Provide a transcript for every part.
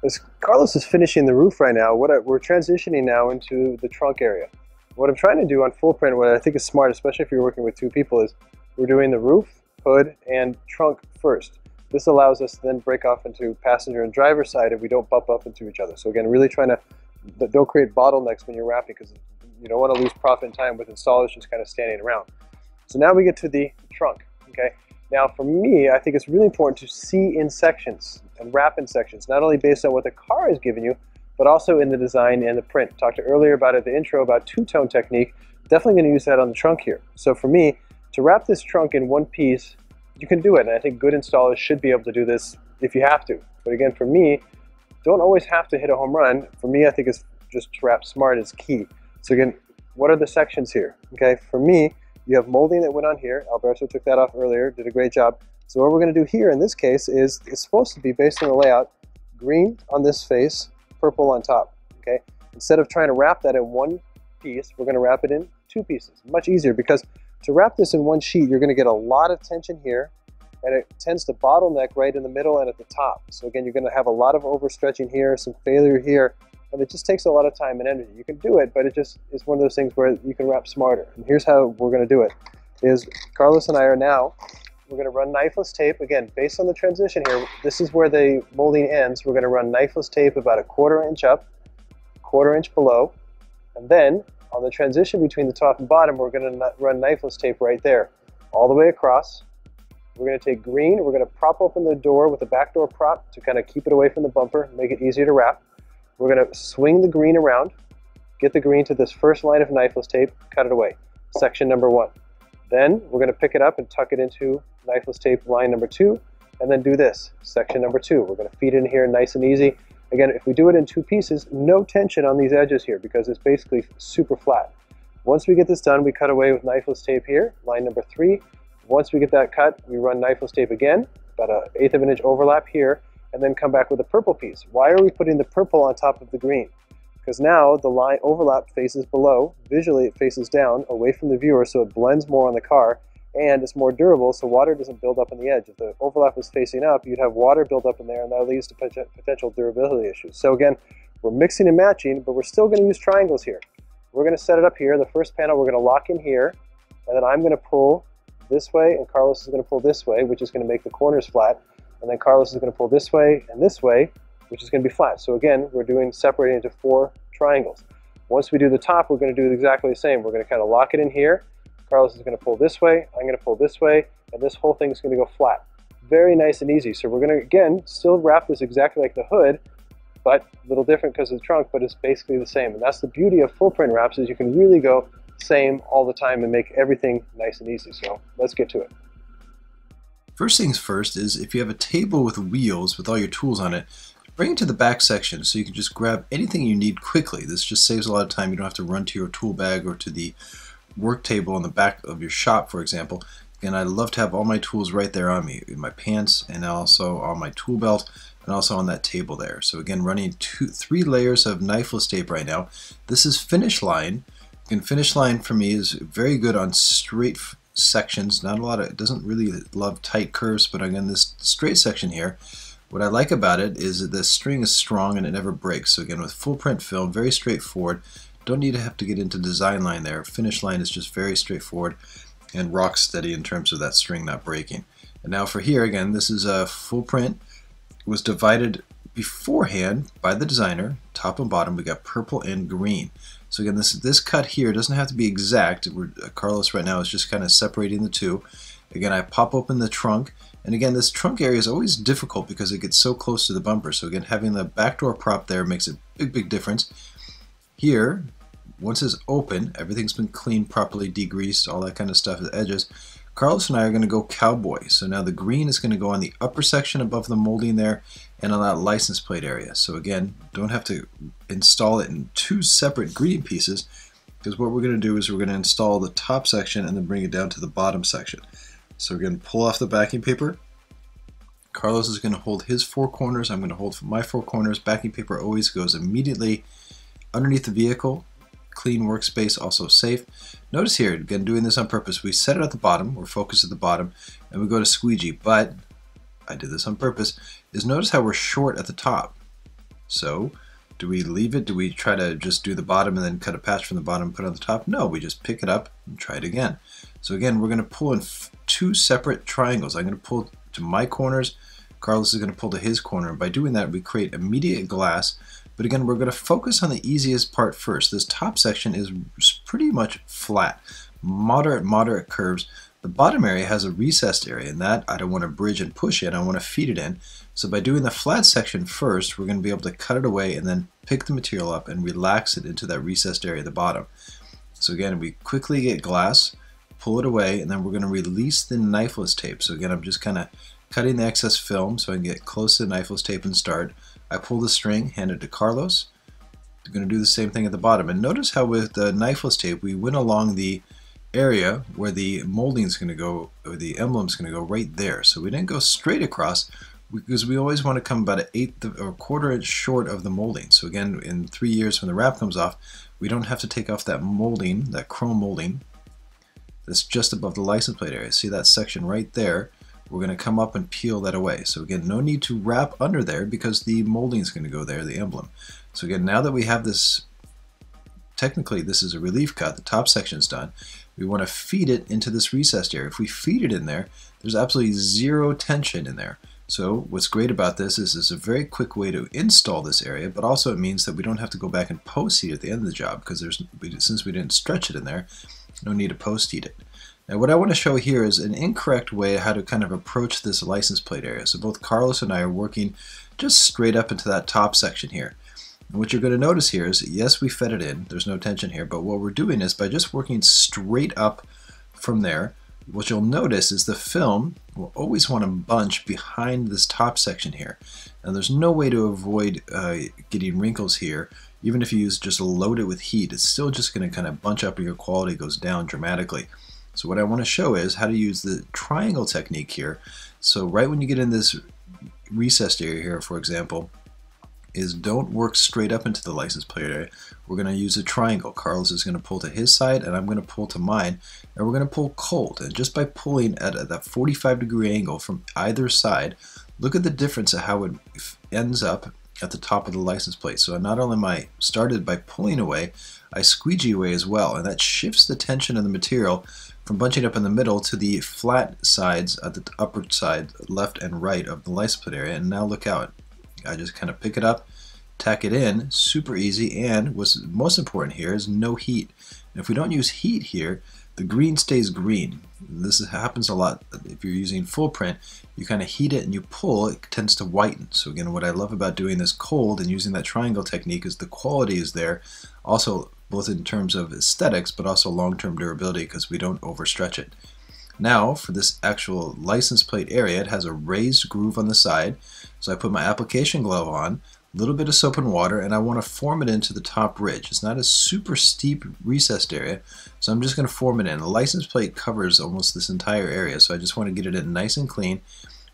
As Carlos is finishing the roof right now, we're transitioning now into the trunk area. What I'm trying to do on full print, what I think is smart, especially if you're working with two people, is we're doing the roof, hood, and trunk first. This allows us to then break off into passenger and driver side if we don't bump up into each other. So again, really trying to don't create bottlenecks when you're wrapping, because you don't want to lose profit and time with installers just kind of standing around. So now we get to the trunk. Okay. Now for me, I think it's really important to see in sections and wrap in sections, not only based on what the car is giving you, but also in the design and the print. Talked earlier about at the intro about two-tone technique. Definitely going to use that on the trunk here. So for me, to wrap this trunk in one piece, you can do it, and I think good installers should be able to do this if you have to. But again, for me, don't always have to hit a home run. For me, I think it's just to wrap smart is key. So again, what are the sections here? Okay, for me, you have molding that went on here. Alberto took that off earlier, did a great job. So what we're going to do here in this case is it's supposed to be, based on the layout, green on this face, purple on top. Okay, instead of trying to wrap that in one piece, we're going to wrap it in two pieces. Much easier, because to wrap this in one sheet, you're going to get a lot of tension here, and it tends to bottleneck right in the middle and at the top. So again, you're going to have a lot of overstretching here, some failure here, and it just takes a lot of time and energy. You can do it, but it just is one of those things where you can wrap smarter. And here's how we're going to do it. Is Carlos and I are now, we're going to run knifeless tape. Again, based on the transition here, this is where the molding ends. We're going to run knifeless tape about 1/4 inch up, 1/4 inch below, and then on the transition between the top and bottom, we're going to run knifeless tape right there, all the way across. We're going to take green, we're going to prop open the door with a backdoor prop to kind of keep it away from the bumper, make it easier to wrap. We're going to swing the green around, get the green to this first line of knifeless tape, cut it away, section number 1. Then we're going to pick it up and tuck it into knifeless tape line number 2, and then do this, section number 2. We're going to feed it in here nice and easy. Again, if we do it in two pieces, no tension on these edges here because it's basically super flat. Once we get this done, we cut away with knifeless tape here, line number 3. Once we get that cut, we run knifeless tape again, about 1/8 of an inch overlap here, and then come back with a purple piece. Why are we putting the purple on top of the green? Because now the line overlap faces below, visually it faces down, away from the viewer, so it blends more on the car, and it's more durable, so water doesn't build up on the edge. If the overlap was facing up, you'd have water build up in there, and that leads to potential durability issues. So again, we're mixing and matching, but we're still going to use triangles here. We're going to set it up here. The first panel we're going to lock in here, and then I'm going to pull this way, and Carlos is going to pull this way, which is going to make the corners flat, and then Carlos is going to pull this way and this way, which is going to be flat. So again, we're doing separating into 4 triangles. Once we do the top, we're going to do exactly the same. We're going to kind of lock it in here. Carlos is going to pull this way, I'm going to pull this way, and this whole thing is going to go flat. Very nice and easy. So we're going to, again, still wrap this exactly like the hood, but a little different because of the trunk, but it's basically the same. And that's the beauty of full print wraps, is you can really go same all the time and make everything nice and easy. So let's get to it. First things first is, if you have a table with wheels with all your tools on it, bring it to the back section so you can just grab anything you need quickly. This just saves a lot of time. You don't have to run to your tool bag or to the work table on the back of your shop, for example. And I love to have all my tools right there on me, in my pants, and also on my tool belt, and also on that table there. So again, running 3 layers of knifeless tape right now. This is finish line. And finish line for me is very good on straight sections. Not a lot of, it doesn't really love tight curves, but again, this straight section here, what I like about it is that the string is strong and it never breaks. So again, with full print film, very straightforward. Don't need to have to get into design line there. Finish line is just very straightforward and rock steady in terms of that string not breaking. And now for here, again, this is a full print. It was divided beforehand by the designer, top and bottom. We got purple and green. So again, this cut here doesn't have to be exact. Carlos right now is just kind of separating the two. Again, I pop open the trunk, and again, this trunk area is always difficult because it gets so close to the bumper. So again, having the backdoor prop there makes a big difference. Here, once it's open, everything's been cleaned properly, degreased, all that kind of stuff at the edges. Carlos and I are going to go cowboy. So now the green is going to go on the upper section above the molding there and on that license plate area. So again, don't have to install it in 2 separate green pieces, because what we're going to do is we're going to install the top section and then bring it down to the bottom section. So we're going to pull off the backing paper. Carlos is going to hold his 4 corners. I'm going to hold my 4 corners. Backing paper always goes immediately underneath the vehicle. Clean workspace, also safe. Notice here, again, doing this on purpose, we set it at the bottom, we're focused at the bottom, and we go to squeegee, but I did this on purpose, is notice how we're short at the top. So do we leave it? Do we try to just do the bottom and then cut a patch from the bottom and put it on the top? No, we just pick it up and try it again. So again, we're going to pull in two separate triangles. I'm going to pull to my corners. Carlos is going to pull to his corner. And by doing that, we create immediate glass. But again, we're going to focus on the easiest part first. This top section is pretty much flat, moderate curves. The bottom area has a recessed area, and that I don't want to bridge and push in, I want to feed it in. So by doing the flat section first, we're going to be able to cut it away and then pick the material up and relax it into that recessed area at the bottom. So again, we quickly get glass, pull it away, and then we're going to release the knifeless tape. So again, I'm just kind of cutting the excess film so I can get close to the knifeless tape and start. I pull the string, hand it to Carlos. We're going to do the same thing at the bottom. And notice how with the knifeless tape, we went along the area where the molding is going to go, or the emblem is going to go right there. So we didn't go straight across because we always want to come about an eighth or a quarter inch short of the molding. So again, in 3 years when the wrap comes off, we don't have to take off that molding, that chrome molding that's just above the license plate area. See that section right there? We're going to come up and peel that away. So again, no need to wrap under there because the molding is going to go there, the emblem. So again, now that we have this, technically this is a relief cut, the top section is done. We want to feed it into this recessed area. If we feed it in there, there's absolutely zero tension in there. So what's great about this is it's a very quick way to install this area, but also it means that we don't have to go back and post-heat at the end of the job because since we didn't stretch it in there, no need to post-heat it. Now what I want to show here is an incorrect way how to kind of approach this license plate area. So both Carlos and I are working just straight up into that top section here. And what you're going to notice here is, yes, we fed it in, there's no tension here, but what we're doing is by just working straight up from there, what you'll notice is the film will always want to bunch behind this top section here. And there's no way to avoid getting wrinkles here. Even if you just load it with heat, it's still just going to kind of bunch up and your quality goes down dramatically. So what I want to show is how to use the triangle technique here. So right when you get in this recessed area here, for example, is don't work straight up into the license plate area. We're going to use a triangle. Carlos is going to pull to his side and I'm going to pull to mine, and we're going to pull cold. And just by pulling at that 45-degree angle from either side, look at the difference of how it ends up at the top of the license plate. So not only am I started by pulling away, I squeegee away as well, and that shifts the tension of the material from bunching up in the middle to the flat sides at the upper side, left and right of the license plate area. And now look out. I just kind of pick it up, tack it in, super easy, and what's most important here is no heat. And if we don't use heat here, the green stays green. This happens a lot. If you're using full print, you kind of heat it and you pull, it tends to whiten. So again, what I love about doing this cold and using that triangle technique is the quality is there, also both in terms of aesthetics, but also long-term durability because we don't overstretch it. Now for this actual license plate area, it has a raised groove on the side. So I put my application glove on, a little bit of soap and water, and I want to form it into the top ridge. It's not a super steep recessed area, so I'm just going to form it in. The license plate covers almost this entire area, so I just want to get it in nice and clean.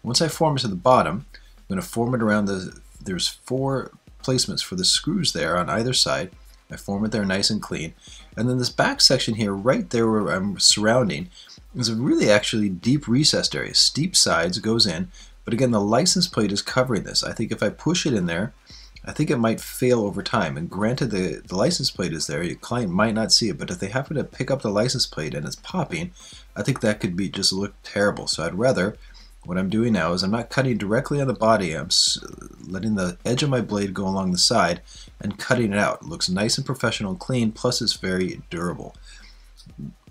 Once I form it to the bottom, I'm going to form it around there's 4 placements for the screws there on either side. I form it there nice and clean. And then this back section here, right there where I'm surrounding, is a really actually deep recessed area. Steep sides goes in, but again the license plate is covering this. I think if I push it in there, I think it might fail over time. And granted the license plate is there, your client might not see it, but if they happen to pick up the license plate and it's popping, I think that could be just look terrible. So I'd rather, what I'm doing now is I'm not cutting directly on the body, I'm letting the edge of my blade go along the side and cutting it out. It looks nice and professional and clean, plus it's very durable.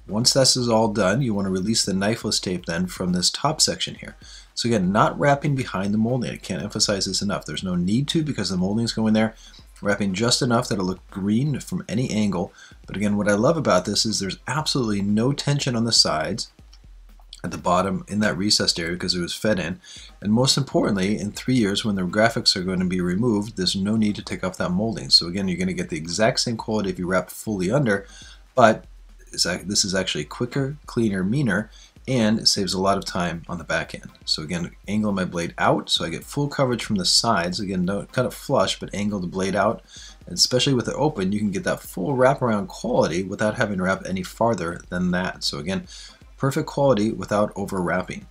Once this is all done, you want to release the knifeless tape then from this top section here. So again, not wrapping behind the molding. I can't emphasize this enough. There's no need to because the molding is going there. Wrapping just enough that it'll look green from any angle. But again, what I love about this is there's absolutely no tension on the sides at the bottom in that recessed area because it was fed in. And most importantly, in 3 years when the graphics are going to be removed, there's no need to take off that molding. So again, you're going to get the exact same quality if you wrap fully under, but this is actually quicker, cleaner, meaner, and it saves a lot of time on the back end. So again, angle my blade out so I get full coverage from the sides. Again, don't cut it flush, but angle the blade out. And especially with it open, you can get that full wraparound quality without having to wrap any farther than that. So again, perfect quality without over wrapping.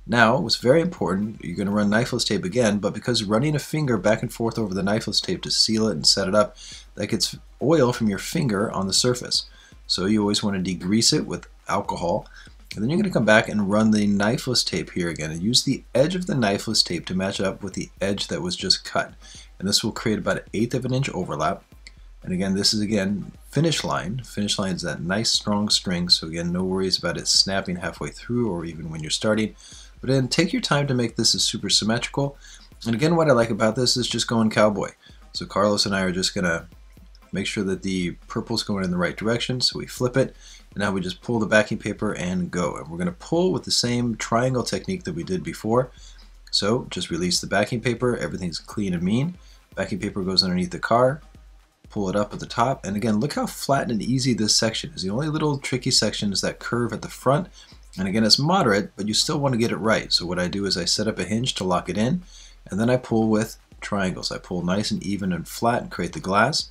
Now, what's very important, you're going to run knifeless tape again, but because running a finger back and forth over the knifeless tape to seal it and set it up, that gets oil from your finger on the surface. So you always want to degrease it with alcohol. And then you're going to come back and run the knifeless tape here again and use the edge of the knifeless tape to match up with the edge that was just cut. And this will create about 1/8 of an inch overlap. And again, this is again finish line. Finish line is that nice strong string, so again, no worries about it snapping halfway through or even when you're starting. But then take your time to make this as super symmetrical. And again, what I like about this is just going cowboy. So Carlos and I are just going to make sure that the purple's going in the right direction, so we flip it. And now we just pull the backing paper and go. And we're going to pull with the same triangle technique that we did before. So just release the backing paper, everything's clean and mean. Backing paper goes underneath the car, pull it up at the top, and again, look how flat and easy this section is. The only little tricky section is that curve at the front, and again, it's moderate, but you still want to get it right. So what I do is I set up a hinge to lock it in, and then I pull with triangles. I pull nice and even and flat and create the glass.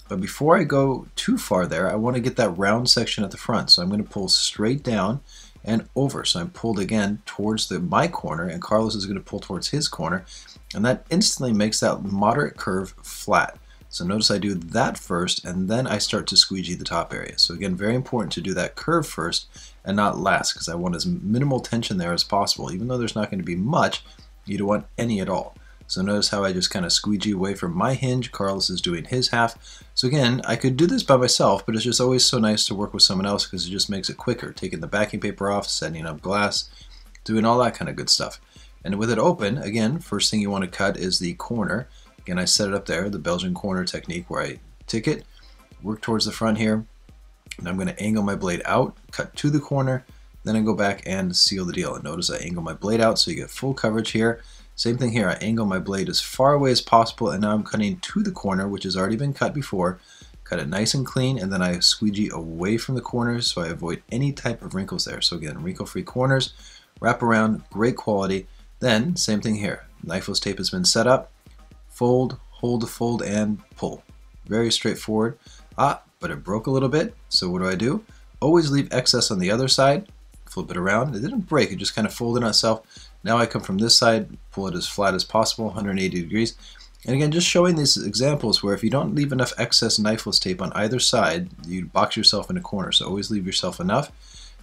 But before I go too far there, I want to get that round section at the front. So I'm going to pull straight down and over. So I'm pulled again towards my corner, and Carlos is going to pull towards his corner, and that instantly makes that moderate curve flat. So notice I do that first, and then I start to squeegee the top area. So again, very important to do that curve first and not last, because I want as minimal tension there as possible. Even though there's not going to be much, you don't want any at all. So notice how I just kind of squeegee away from my hinge. Carlos is doing his half. So again, I could do this by myself, but it's just always so nice to work with someone else because it just makes it quicker. Taking the backing paper off, setting up glass, doing all that kind of good stuff. And with it open, again, first thing you want to cut is the corner. Again, I set it up there, the Belgian corner technique, where I tick it, work towards the front here, and I'm going to angle my blade out, cut to the corner, then I go back and seal the deal. And notice I angle my blade out so you get full coverage here. Same thing here, I angle my blade as far away as possible, and now I'm cutting to the corner, which has already been cut before. Cut it nice and clean, and then I squeegee away from the corners so I avoid any type of wrinkles there. So again, wrinkle-free corners, wrap around, great quality. Then, same thing here, knifeless tape has been set up, fold, hold the fold, and pull. Very straightforward. But it broke a little bit, so what do? Always leave excess on the other side, flip it around. It didn't break, it just kind of folded on itself. Now I come from this side, pull it as flat as possible, 180 degrees. And again, just showing these examples where if you don't leave enough excess knifeless tape on either side, you box yourself in a corner, so always leave yourself enough.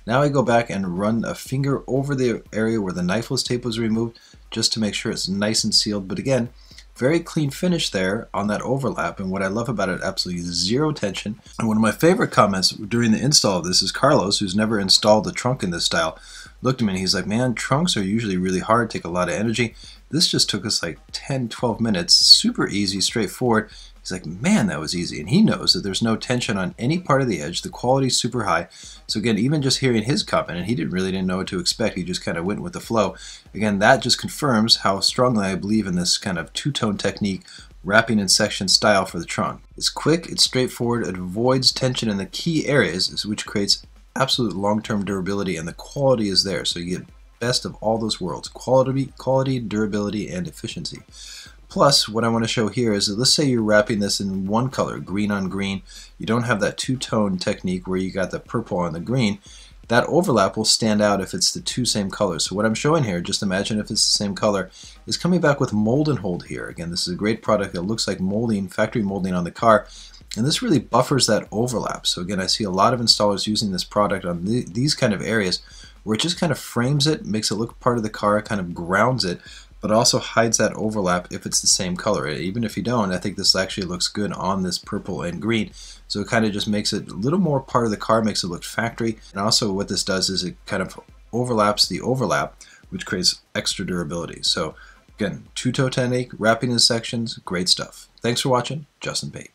Now I go back and run a finger over the area where the knifeless tape was removed just to make sure it's nice and sealed. But again, very clean finish there on that overlap, and what I love about it, absolutely zero tension. And one of my favorite comments during the install of this is Carlos, who's never installed a trunk in this style, looked at me and he's like, man, trunks are usually really hard, take a lot of energy. This just took us like 10-12 minutes, super easy, straightforward. He's like, man, that was easy. And he knows that there's no tension on any part of the edge. The quality's super high. So again, even just hearing his comment, and he really didn't know what to expect. He just kind of went with the flow. Again, that just confirms how strongly I believe in this kind of two-tone technique, wrapping in section style for the trunk. It's quick, it's straightforward, it avoids tension in the key areas, which creates absolute long-term durability, and the quality is there. So you get best of all those worlds, quality, durability, and efficiency. Plus, what I want to show here is that let's say you're wrapping this in one color, green on green. You don't have that two-tone technique where you got the purple on the green. That overlap will stand out if it's the two same colors. So what I'm showing here, just imagine if it's the same color, is coming back with mold and hold here. Again, this is a great product that looks like molding, factory molding on the car. And this really buffers that overlap. So again, I see a lot of installers using this product on these kind of areas where it just kind of frames it, makes it look part of the car, kind of grounds it, but also hides that overlap if it's the same color. Even if you don't, I think this actually looks good on this purple and green. So it kind of just makes it a little more part of the car, makes it look factory. And also what this does is it kind of overlaps the overlap, which creates extra durability. So again, two-toe technique, wrapping in sections, great stuff. Thanks for watching. Justin Pate.